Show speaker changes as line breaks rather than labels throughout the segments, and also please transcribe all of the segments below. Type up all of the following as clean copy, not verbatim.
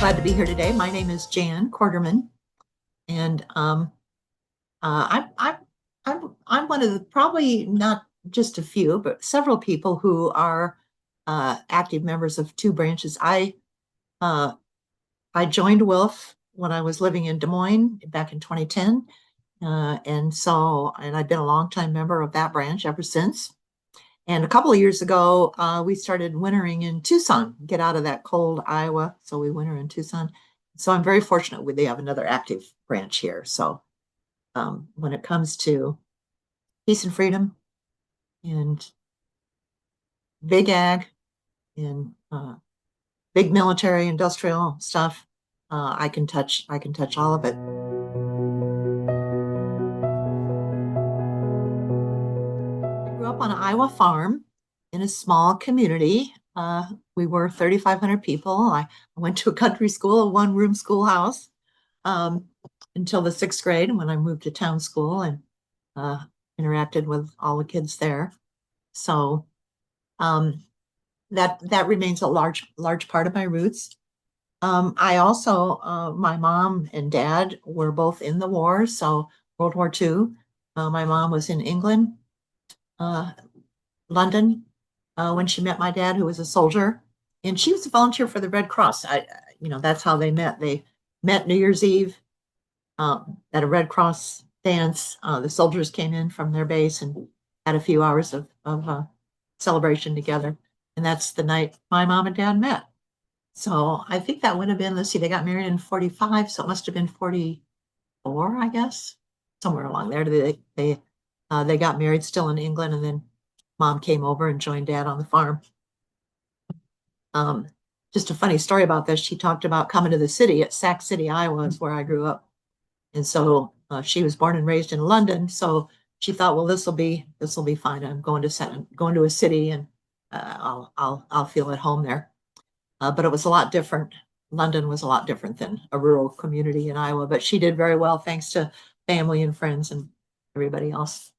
glad to be here today. My name is Jan Corderman, and I'm one of the probably not just a few, but several people who are active members of two branches. Uh, I joined WILF when I was living in Des Moines back in 2010, and I've been a longtime member of that branch ever since. And a couple of years ago, we started wintering in Tucson, get out of that cold Iowa. So we winter in Tucson. So I'm very fortunate they have another active branch here. So when it comes to peace and freedom and big ag and big military industrial stuff, I can touch all of it. I grew up on an Iowa farm in a small community. We were 3,500 people. I went to a country school, a one-room schoolhouse, until the 6th grade, when I moved to town school and interacted with all the kids there. So that remains a large part of my roots. I also, my mom and dad were both in the war. So World War II, my mom was in England, London, when she met my dad, who was a soldier, and she was a volunteer for the Red Cross. That's how they met. They met New Year's Eve at a Red Cross dance. The soldiers came in from their base and had a few hours of celebration together. And that's the night my mom and dad met. So I think that would have been, let's see, they got married in 45, so it must have been 44, I guess, somewhere along there. They got married still in England, and then mom came over and joined dad on the farm. Just a funny story about this. She talked about coming to the city at Sac City, Iowa, is where I grew up. And so she was born and raised in London. So she thought, well, this will be fine. I'm going to a city, and I'll feel at home there. But it was a lot different. London was a lot different than a rural community in Iowa. But she did very well, thanks to family and friends and everybody else.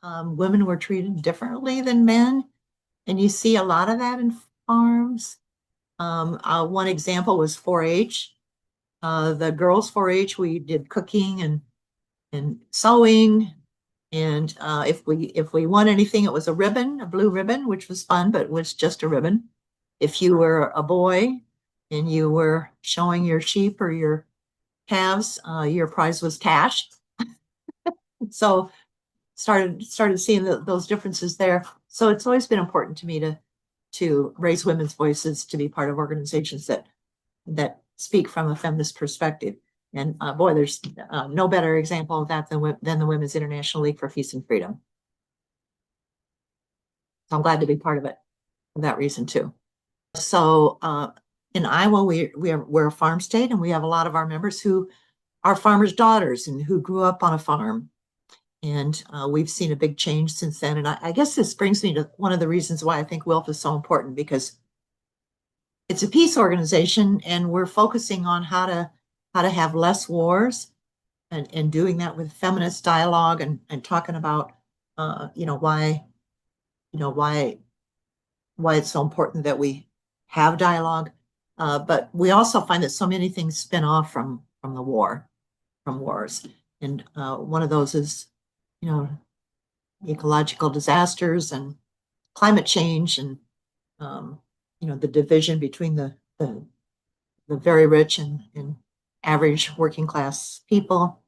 Women were treated differently than men, and you see a lot of that in farms. One example was 4-H. The girls 4-H, we did cooking and sewing, and if we won anything, it was a ribbon, a blue ribbon, which was fun, but it was just a ribbon. If you were a boy and you were showing your sheep or your calves, your prize was cash. So started seeing those differences there. So it's always been important to me to raise women's voices, to be part of organizations that speak from a feminist perspective. And boy, there's no better example of that than the Women's International League for Peace and Freedom. So I'm glad to be part of it for that reason too. So in Iowa, we're a farm state, and we have a lot of our members who are farmers' daughters and who grew up on a farm. And we've seen a big change since then. And I guess this brings me to one of the reasons why I think WILF is so important, because it's a peace organization, and we're focusing on how to have less wars, and doing that with feminist dialogue and talking about why it's so important that we have dialogue. But we also find that so many things spin off from wars. And one of those is, ecological disasters and climate change, and the division between the very rich and average working class people.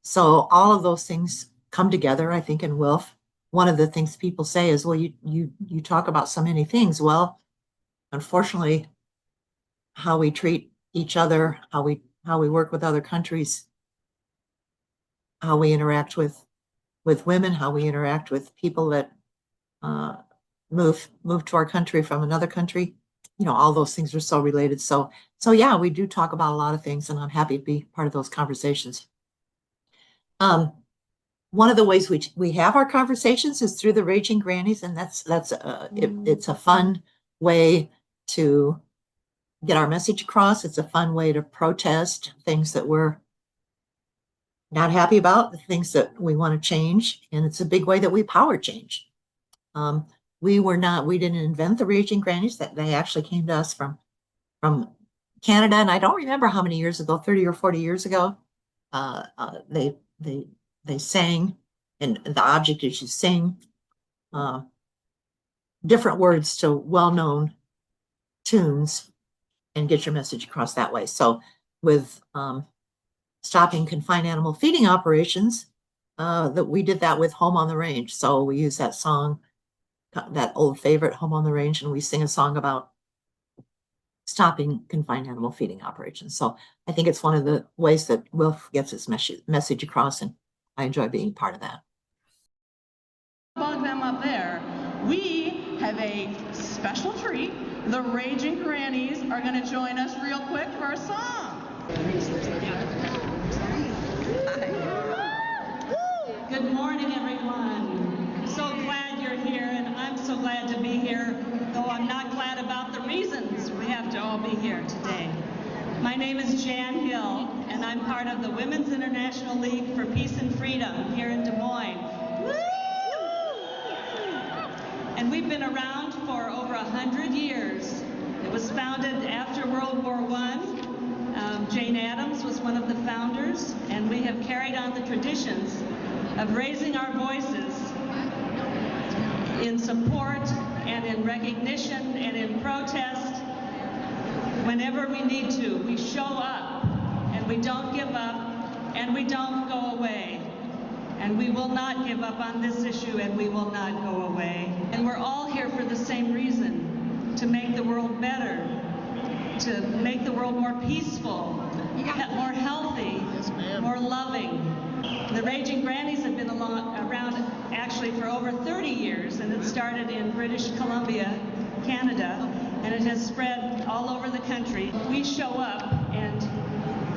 So all of those things come together, I think, in WILF. One of the things people say is, well, you talk about so many things. Well, unfortunately, how we treat each other, how we work with other countries, how we interact with women, how we interact with people that move to our country from another country, all those things are so related. So yeah, we do talk about a lot of things, and I'm happy to be part of those conversations. One of the ways we have our conversations is through the Raging Grannies, and it's a fun way to get our message across. It's a fun way to protest things that we're not happy about, the things that we want to change, and it's a big way that we power change. We didn't invent the Raging Grannies; that they actually came to us from Canada, and I don't remember how many years ago, 30 or 40 years ago, they sang, and the object is you sing uh, different words to well-known tunes and get your message across that way. So with stopping confined animal feeding operations, that we did that with Home on the Range. So we use that song, that old favorite, Home on the Range, and we sing a song about stopping confined animal feeding operations. So I think it's one of the ways that WILF gets its message across, and I enjoy being part of that.
Bug them up there. We have a special treat. The Raging Grannies are going to join us real quick for a song. Good morning, everyone. So glad you're here, and I'm so glad to be here, though I'm not glad about the reasons we have to all be here today. My name is Jan Hill, and I'm part of the Women's International League for Peace and Freedom here in Des Moines. And we've been around for over 100 years. It was founded after World War I. Jane Addams was one of the founders, and we have carried on the traditions of raising our voices in support and in recognition and in protest whenever we need to. We show up, and we don't give up, and we don't go away. And we will not give up on this issue, and we will not go away. And we're all here for the same reason, to make the world better, to make the world more peaceful, more healthy, more loving. The Raging Grannies have been around actually for over 30 years, and it started in British Columbia, Canada, and it has spread all over the country. We show up, and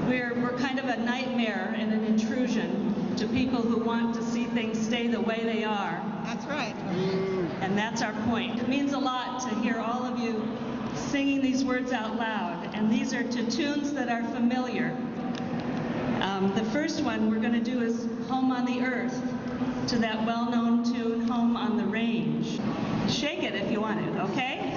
we're kind of a nightmare and an intrusion to people who want to see things stay the way they are.
That's right.
And that's our point. It means a lot to hear all of you singing these words out loud, and these are to tunes that are familiar. The first one we're going to do is Home on the Earth, to that well-known tune, Home on the Range. Shake it if you want it, okay?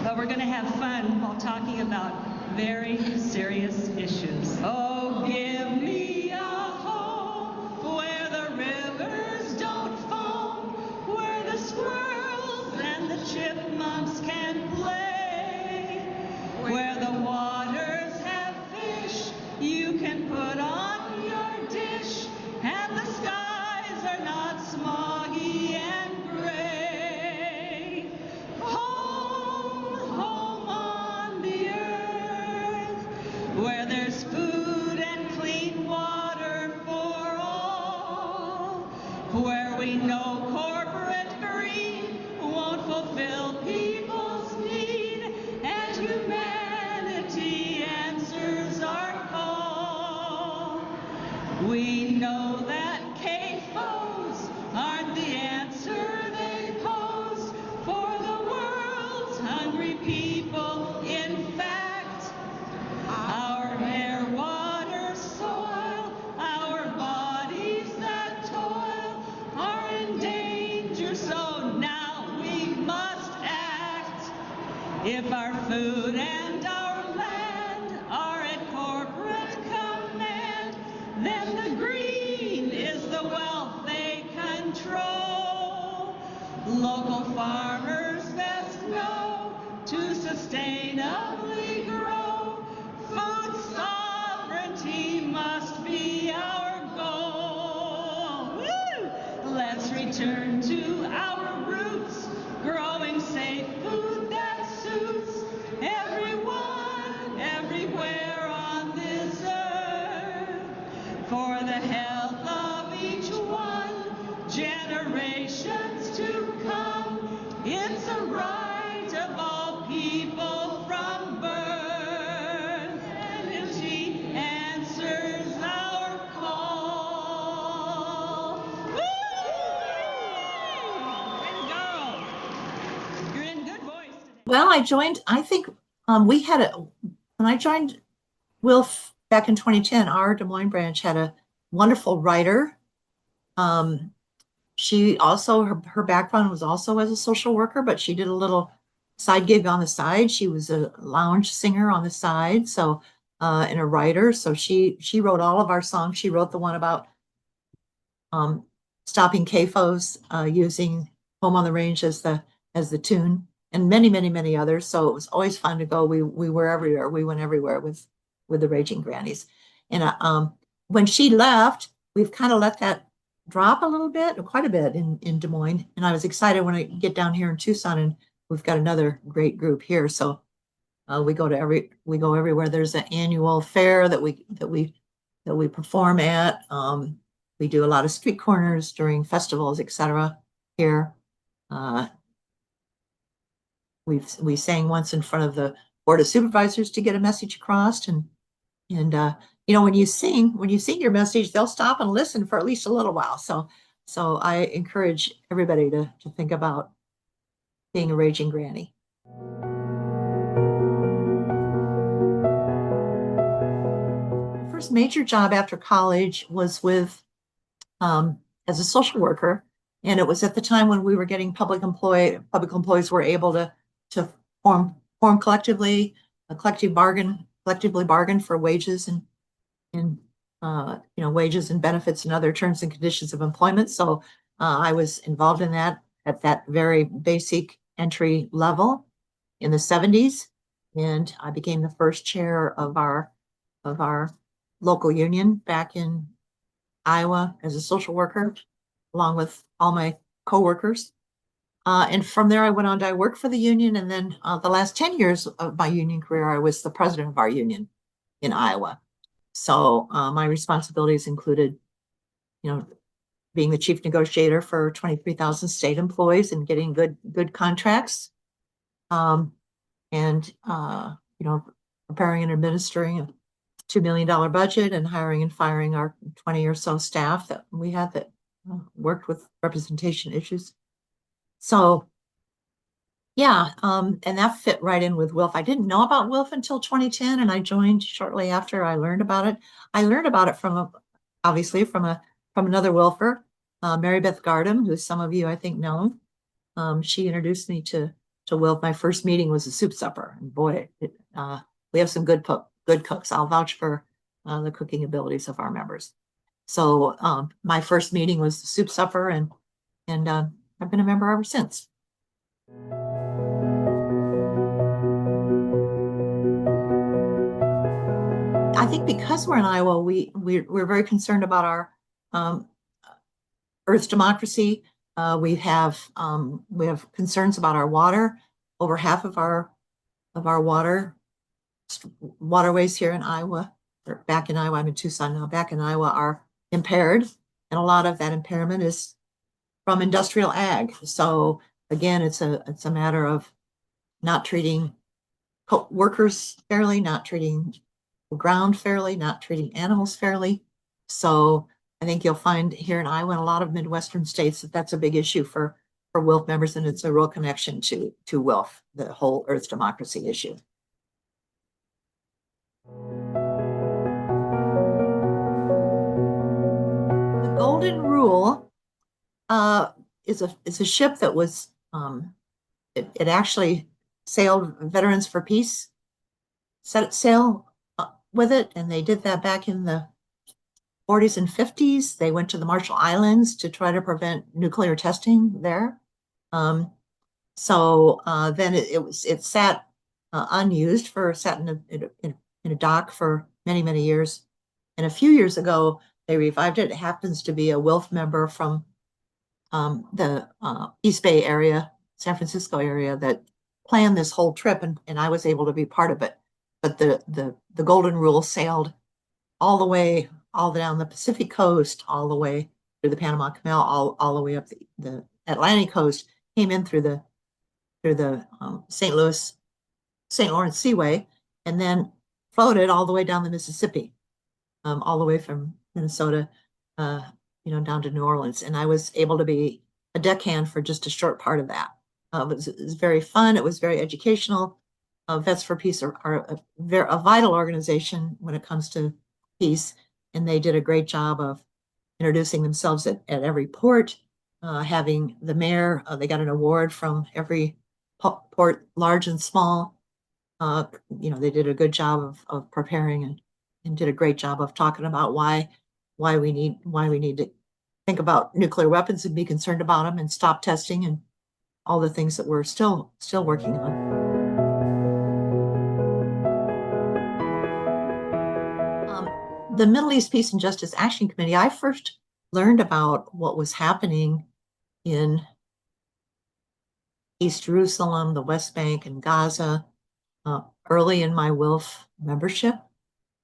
But we're going to have fun while talking about very serious issues. Oh, give me a home where the rivers don't foam, where the squirrels and the chipmunks can play, where the waters have fish you can put on your dish, and the skies are not smoggy and gray. Home on the earth, where there's food and clean water for all, where we know corporate greed won't fulfill people's need, and humanity answers our call. We know that CAFOs aren't the answer they pose for the world's hungry people. In fact, our air, water, soil, our bodies that toil are in danger, so now we must act. If our food and our land are at corporate command, then the green is the wealth they control. Local farmers best know to sustainably grow. Food sovereignty must be our goal. Woo! Let's return to our roots, growing safe food that suits everyone, everywhere on this earth. For the health of each one, generations to come, it's a right of all people from birth. Humanity answers our call. Woo! Way to go. You're in good voice today.
Well, I think when I joined WILF back in 2010, our Des Moines branch had a wonderful writer. She also, her background was also as a social worker, but she did a little side gig on the side. She was a lounge singer on the side, so and a writer. So she wrote all of our songs. She wrote the one about stopping CAFOs, using Home on the Range as the tune, and many others. So it was always fun to go. We were everywhere. We went everywhere with the Raging Grannies. And when she left, we've kind of let that drop a little bit, quite a bit in Des Moines. And I was excited when I get down here in Tucson, and we've got another great group here. So we go everywhere. There's an annual fair that we perform at. We do a lot of street corners during festivals, etc. Here. Uh, we sang once in front of the Board of Supervisors to get a message across, and when you sing your message, they'll stop and listen for at least a little while. So I encourage everybody to think about being a raging granny. First major job after college was with as a social worker, and it was at the time when we were getting public employees were able to form collectively a collectively bargain for wages and wages and benefits and other terms and conditions of employment. So I was involved in that at that very basic entry level in the 70s, and I became the first chair of our local union back in Iowa as a social worker, along with all my coworkers. And from there, I went on to work for the union. And then the last 10 years of my union career, I was the president of our union in Iowa. So my responsibilities included, being the chief negotiator for 23,000 state employees and getting good contracts. And preparing and administering a $2 million budget and hiring and firing our 20 or so staff that we had that worked with representation issues. So yeah, and that fit right in with WILF. I didn't know about WILF until 2010, and I joined shortly after I learned about it. I learned about it from another WILFer, Mary Beth Gardam, who some of you I think know. She introduced me to WILF. My first meeting was a soup supper, and boy, we have some good cooks. I'll vouch for the cooking abilities of our members. So my first meeting was the soup supper, and I've been a member ever since. I think because we're in Iowa, we're very concerned about our Earth's democracy. We have concerns about our water. Over half of our waterways here in Iowa, or back in Iowa, I'm in Tucson now, back in Iowa, are impaired. And a lot of that impairment is from industrial ag. So again, it's a matter of not treating workers fairly, not treating the ground fairly, not treating animals fairly. So I think you'll find here in Iowa and a lot of Midwestern states that that's a big issue for WILF members, and it's a real connection to WILF, the whole Earth democracy issue. The Golden Rule is a ship that was it actually sailed Veterans for Peace, set sail with it, and they did that back in the 40s and 50s. They went to the Marshall Islands to try to prevent nuclear testing there. So then it sat unused sat in a dock for many years. And a few years ago, they revived it. It happens to be a WILF member from the East Bay area, San Francisco area, that planned this whole trip, and I was able to be part of it. But the Golden Rule sailed all down the Pacific coast, all the way through the Panama Canal, all the way up the Atlantic coast, came in through the St. Lawrence Seaway, and then floated all the way down the Mississippi, all the way from Minnesota, down to New Orleans. And I was able to be a deckhand for just a short part of that. It was very fun. It was very educational. Vets for Peace are a vital organization when it comes to peace, and they did a great job of introducing themselves at every port, having the mayor. They got an award from every support large and small. They did a good job of preparing and did a great job of talking about why we need to think about nuclear weapons and be concerned about them and stop testing and all the things that we're still working on. The Middle East Peace and Justice Action Committee, I first learned about what was happening in East Jerusalem, the West Bank, and Gaza early in my WILF membership.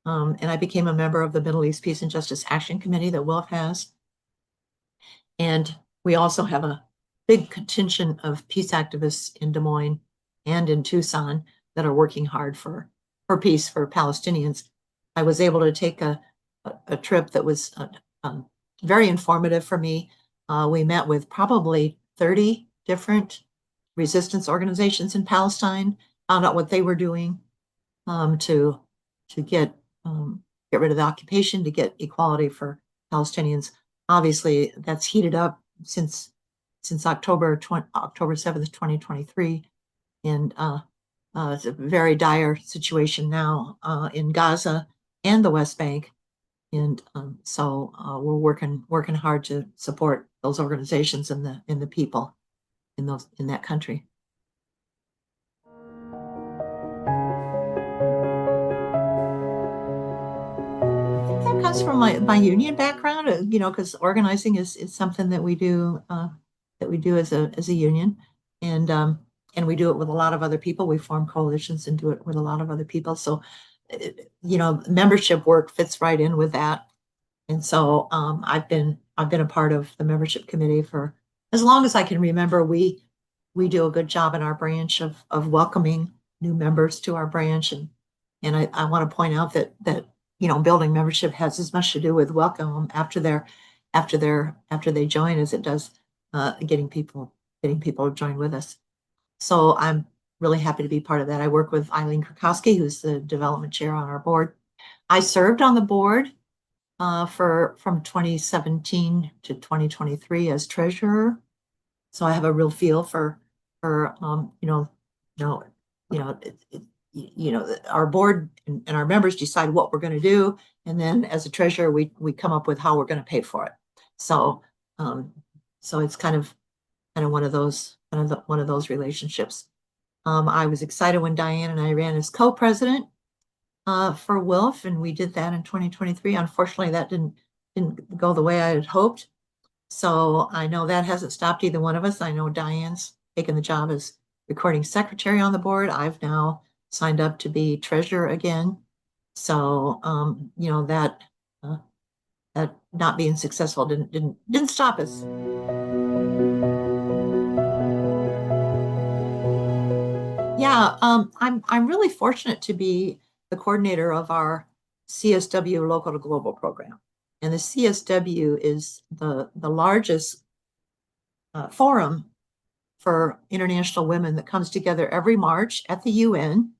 And I became a member of the Middle East Peace and Justice Action Committee that WILF has. And we also have a big contingent of peace activists in Des Moines and in Tucson that are working hard for peace for Palestinians. I was able to take a trip that was very informative for me. We met with probably 30 different resistance organizations in Palestine, found out what they were doing to get rid of the occupation, to get equality for Palestinians. Obviously, that's heated up since October 7th, 2023, and it's a very dire situation now in Gaza and the West Bank, and so we're working hard to support those organizations and the people in that country. That comes from my union background, because organizing is something that we do as a union, and we do it with a lot of other people. We form coalitions and do it with a lot of other people. So, membership work fits right in with that. And so I've been a part of the membership committee for as long as I can remember. We do a good job in our branch of welcoming new members to our branch, and I want to point out that building membership has as much to do with welcome them after they join as it does getting people to join with us. So I'm really happy to be part of that. I work with Eileen Krakowski, who's the development chair on our board. I served on the board from 2017 to 2023 as treasurer. So I have a real feel for our board and our members decide what we're going to do, and then as a treasurer we come up with how we're going to pay for it. So it's kind of one of those relationships. I was excited when Diane and I ran as co-president for WILF, and we did that in 2023. Unfortunately, that didn't go the way I had hoped. So I know that hasn't stopped either one of us. I know Diane's taken the job as recording secretary on the board. I've now signed up to be treasurer again. So that not being successful didn't stop us. Yeah, I'm really fortunate to be the coordinator of our CSW Local to Global program. And the CSW is the largest forum for international women that comes together every March at the UN.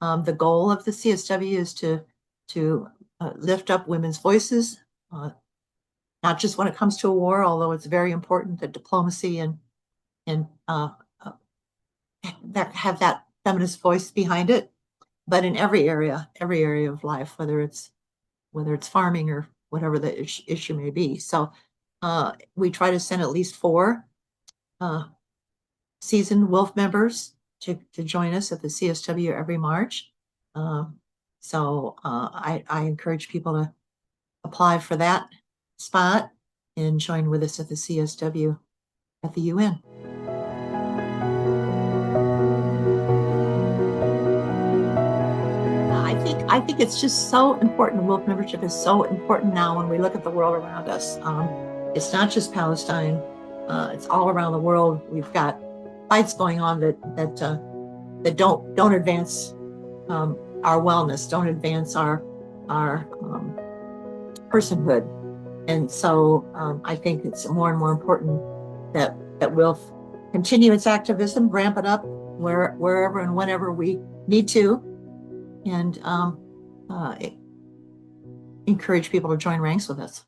The goal of the CSW is to lift up women's voices, not just when it comes to a war, although it's very important that diplomacy and that have that feminist voice behind it, but in every area of life, whether it's farming or whatever the issue may be. So we try to send at least 4 seasoned WILF members to join us at the CSW every March. So I encourage people to apply for that spot and join with us at the CSW at the UN. I think it's just so important. WILF membership is so important now when we look at the world around us. It's not just Palestine; it's all around the world. We've got fights going on that don't advance our wellness, don't advance our personhood, and so I think it's more and more important that WILF continue its activism, ramp it up wherever and whenever we need to, and encourage people to join ranks with us.